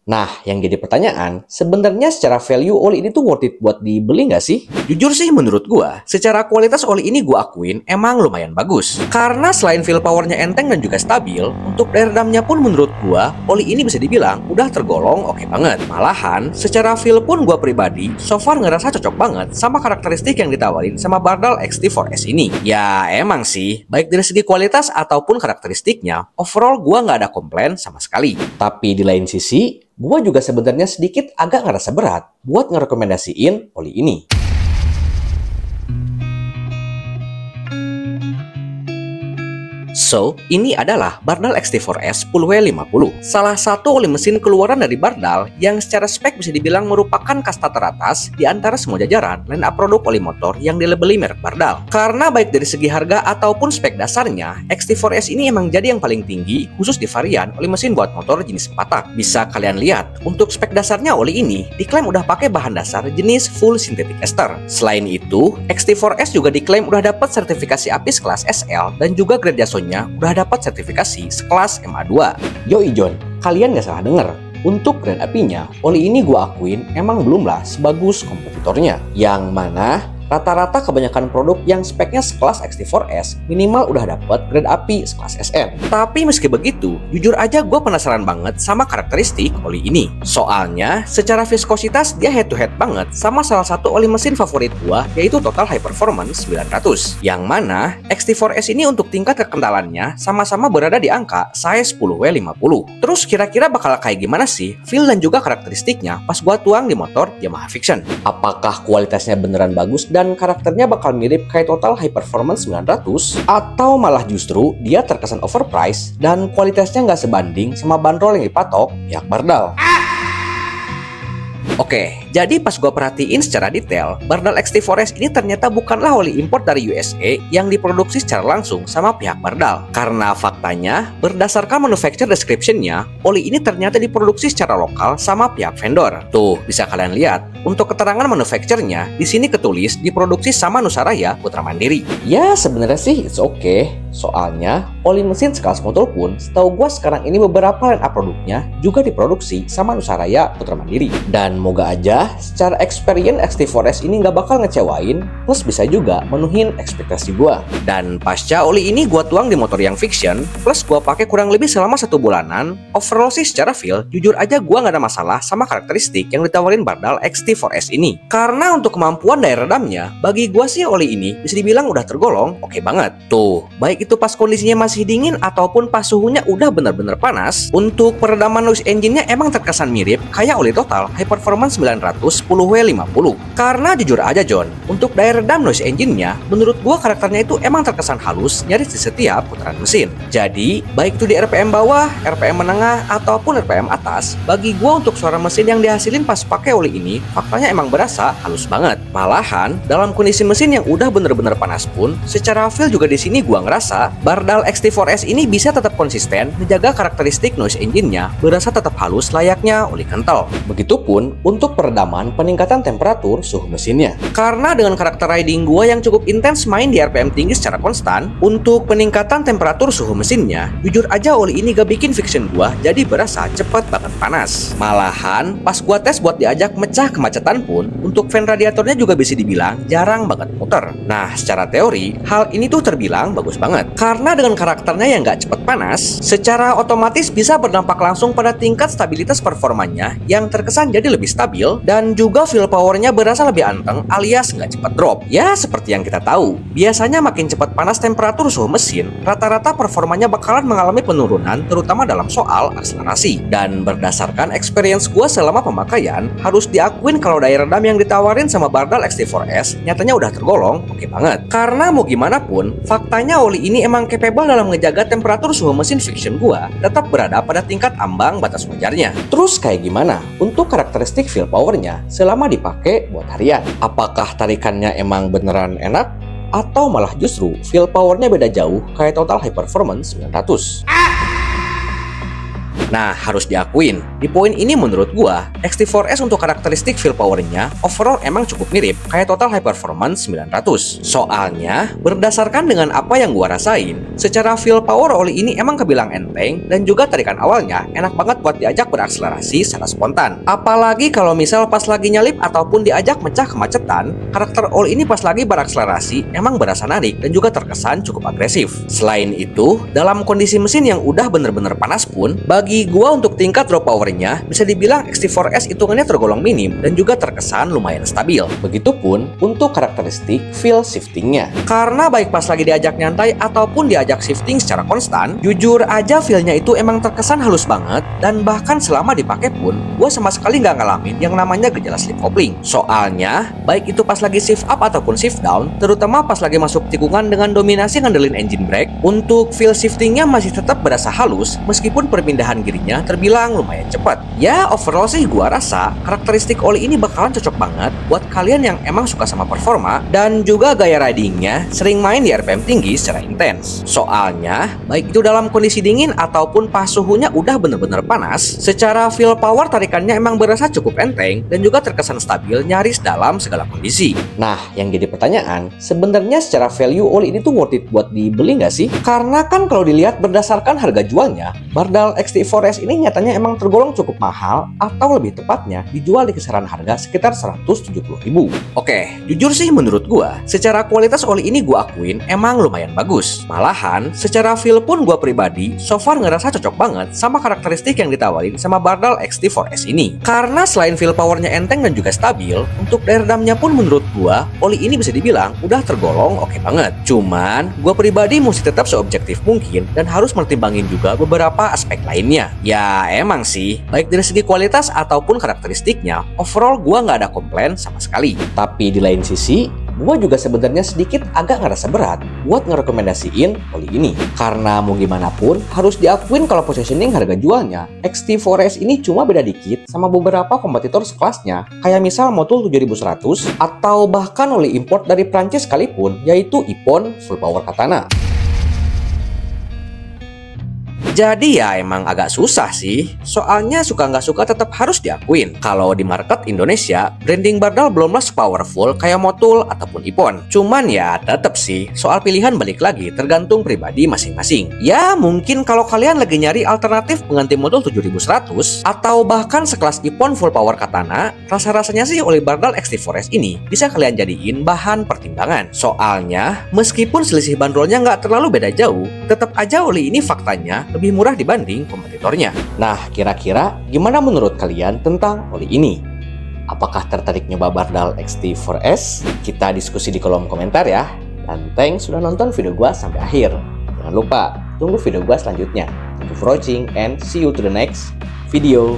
Nah, yang jadi pertanyaan, sebenarnya secara value oli ini tuh worth it buat dibeli nggak sih? Jujur sih menurut gua, secara kualitas oli ini gua akuin emang lumayan bagus. Karena selain feel powernya enteng dan juga stabil, untuk daya redamnya pun menurut gua, oli ini bisa dibilang udah tergolong oke banget. Malahan, secara feel pun gua pribadi, so far ngerasa cocok banget sama karakteristik yang ditawarin sama Bardal XT4S ini. Ya emang sih, baik dari segi kualitas ataupun karakteristiknya, overall gua nggak ada komplain sama sekali. Tapi di lain sisi, gua juga sebenarnya sedikit agak ngerasa berat buat ngerekomendasiin oli ini. So, ini adalah Bardal XT4S 10W50, salah satu oli mesin keluaran dari Bardal yang secara spek bisa dibilang merupakan kasta teratas di antara semua jajaran line up produk oli motor yang dilabeli merek Bardal. Karena baik dari segi harga ataupun spek dasarnya, XT4S ini emang jadi yang paling tinggi khusus di varian oli mesin buat motor jenis 4 tak. Bisa kalian lihat, untuk spek dasarnya oli ini diklaim udah pakai bahan dasar jenis full synthetic ester. Selain itu, XT4S juga diklaim udah dapat sertifikasi APIS kelas SL dan juga grade Jason udah dapat sertifikasi sekelas MA2. Yoi John, kalian nggak salah denger. Untuk grade apinya, oli ini gua akuin emang belumlah sebagus kompetitornya. Yang mana rata-rata kebanyakan produk yang speknya sekelas XT4S minimal udah dapet grade api sekelas SN. Tapi meski begitu, jujur aja gue penasaran banget sama karakteristik oli ini. Soalnya, secara viskositas dia head to head banget sama salah satu oli mesin favorit gue, yaitu Total High Performance 900. Yang mana XT4S ini untuk tingkat kekentalannya sama-sama berada di angka size 10W50. Terus kira-kira bakal kayak gimana sih feel dan juga karakteristiknya pas gue tuang di motor Yamaha Fiction? Apakah kualitasnya beneran bagus dan karakternya bakal mirip kayak Total High Performance 900, atau malah justru dia terkesan overpriced dan kualitasnya nggak sebanding sama bandrol yang dipatok pihak Bardal? Oke, jadi pas gue perhatiin secara detail, Bardal XT4S ini ternyata bukanlah oli import dari USA yang diproduksi secara langsung sama pihak Bardal. Karena faktanya, berdasarkan manufacturer description-nya, oli ini ternyata diproduksi secara lokal sama pihak vendor. Tuh, bisa kalian lihat. Untuk keterangan manufacturer-nya, di sini ketulis diproduksi sama Nusaraya Putra Mandiri. Ya, sebenarnya sih it's okay. Soalnya, oli mesin sekelas motor pun, setahu gue sekarang ini beberapa line up produknya juga diproduksi sama Nusaraya Putra Mandiri. Dan moga aja secara experience XT4S ini nggak bakal ngecewain, plus bisa juga menuhin ekspektasi gue. Dan pasca oli ini gue tuang di motor yang Fiction, plus gue pakai kurang lebih selama 1 bulanan, overall sih secara feel, jujur aja gue nggak ada masalah sama karakteristik yang ditawarin Bardal XT4S ini. Karena untuk kemampuan daya redamnya, bagi gue sih oli ini bisa dibilang udah tergolong oke banget. Tuh, baik itu pas kondisinya masih dingin ataupun pas suhunya udah bener-bener panas, untuk peredaman noise engine-nya emang terkesan mirip kayak oli Total High Performance 900 10W50. Karena jujur aja John, untuk daya redam noise engine-nya, menurut gua karakternya itu emang terkesan halus nyaris di setiap putaran mesin. Jadi, baik itu di RPM bawah, RPM menengah, ataupun RPM atas, bagi gua untuk suara mesin yang dihasilin pas pakai oli ini, faktanya emang berasa halus banget. Malahan, dalam kondisi mesin yang udah bener-bener panas pun, secara feel juga di sini gua ngerasa Bardal XT4S ini bisa tetap konsisten menjaga karakteristik noise engine-nya berasa tetap halus layaknya oli kental. Begitupun untuk peredaman peningkatan temperatur suhu mesinnya. Karena dengan karakter riding gua yang cukup intens main di RPM tinggi secara konstan, untuk peningkatan temperatur suhu mesinnya, jujur aja oli ini gak bikin Fiction gua jadi berasa cepet banget panas. Malahan, pas gua tes buat diajak mecah kemacetan pun, untuk fan radiatornya juga bisa dibilang jarang banget muter. Nah, secara teori, hal ini tuh terbilang bagus banget. Karena dengan karakternya yang gak cepet panas, secara otomatis bisa berdampak langsung pada tingkat stabilitas performanya yang terkesan jadi lebih stabil, dan juga feel powernya berasa lebih anteng alias nggak cepat drop. Ya seperti yang kita tahu, biasanya makin cepat panas temperatur suhu mesin, rata-rata performanya bakalan mengalami penurunan terutama dalam soal akselerasi. Dan berdasarkan experience gue selama pemakaian, harus diakuin kalau daya redam yang ditawarin sama Bardal XT4S nyatanya udah tergolong oke banget. Karena mau gimana pun, faktanya oli ini emang capable dalam ngejaga temperatur suhu mesin Fiction gua tetap berada pada tingkat ambang batas wajarnya. Terus kayak gimana untuk karakteristik feel powernya selama dipakai buat harian? Apakah tarikannya emang beneran enak? Atau malah justru feel powernya beda jauh kayak Total High Performance 900? Nah, harus diakuin, di poin ini menurut gua, XT4S untuk karakteristik feel powernya overall emang cukup mirip kayak Total High Performance 900. Soalnya, berdasarkan dengan apa yang gua rasain, secara feel power oli ini emang kebilang enteng dan juga tarikan awalnya enak banget buat diajak berakselerasi secara spontan. Apalagi kalau misal pas lagi nyalip ataupun diajak mecah kemacetan, karakter oli ini pas lagi berakselerasi emang berasa narik dan juga terkesan cukup agresif. Selain itu, dalam kondisi mesin yang udah bener-bener panas pun, bagi gua untuk tingkat drop powernya bisa dibilang XT4S hitungannya tergolong minim dan juga terkesan lumayan stabil. Begitupun untuk karakteristik feel shiftingnya. Karena baik pas lagi diajak nyantai ataupun diajak shifting secara konstan, jujur aja feelnya itu emang terkesan halus banget dan bahkan selama dipakai pun, gua sama sekali nggak ngalamin yang namanya gejala slip coupling. Soalnya, baik itu pas lagi shift up ataupun shift down, terutama pas lagi masuk tikungan dengan dominasi ngandelin engine brake, untuk feel shiftingnya masih tetap berasa halus meskipun perpindahan girinya terbilang lumayan cepat. Ya overall sih gua rasa karakteristik oli ini bakalan cocok banget buat kalian yang emang suka sama performa dan juga gaya ridingnya sering main di RPM tinggi secara intens. Soalnya baik itu dalam kondisi dingin ataupun pas suhunya udah bener-bener panas, secara feel power tarikannya emang berasa cukup enteng dan juga terkesan stabil nyaris dalam segala kondisi. Nah yang jadi pertanyaan, sebenarnya secara value oli ini tuh worth it buat dibeli nggak sih? Karena kan kalau dilihat berdasarkan harga jualnya, Bardal XT4S ini nyatanya emang tergolong cukup mahal atau lebih tepatnya dijual di kisaran harga sekitar 170.000. Oke, jujur sih menurut gua, secara kualitas oli ini gua akuin emang lumayan bagus. Malahan, secara feel pun gua pribadi so far ngerasa cocok banget sama karakteristik yang ditawarin sama Bardal XT4S ini. Karena selain feel powernya enteng dan juga stabil, untuk daya redamnya pun menurut gua, oli ini bisa dibilang udah tergolong oke banget. Cuman, gua pribadi mesti tetap seobjektif mungkin dan harus mertimbangin juga beberapa aspek lainnya. Ya emang sih, baik dari segi kualitas ataupun karakteristiknya, overall gua nggak ada komplain sama sekali. Tapi di lain sisi, gua juga sebenarnya sedikit agak ngerasa berat buat ngerekomendasiin oli ini. Karena mau gimana pun, harus diakuin kalau positioning harga jualnya, XT4S ini cuma beda dikit sama beberapa kompetitor sekelasnya, kayak misal Motul 7100 atau bahkan oli import dari Prancis sekalipun, yaitu Ippon Full Power Katana. Jadi ya emang agak susah sih, soalnya suka nggak suka tetap harus diakuin. Kalau di market Indonesia, branding Bardal belumlah sepowerful kayak Motul ataupun Ippon. Cuman ya tetap sih, soal pilihan balik lagi tergantung pribadi masing-masing. Ya mungkin kalau kalian lagi nyari alternatif pengganti Motul 7100 atau bahkan sekelas Ippon Full Power Katana, rasa-rasanya sih oli Bardal XT4S ini bisa kalian jadiin bahan pertimbangan. Soalnya, meskipun selisih bandrolnya nggak terlalu beda jauh, tetap aja oli ini faktanya lebih murah dibanding kompetitornya. Nah, kira-kira gimana menurut kalian tentang oli ini? Apakah tertarik nyoba Bardal XT4S? Kita diskusi di kolom komentar ya. Dan thanks sudah nonton video gua sampai akhir. Jangan lupa tunggu video gua selanjutnya. Thank you for watching and see you to the next video.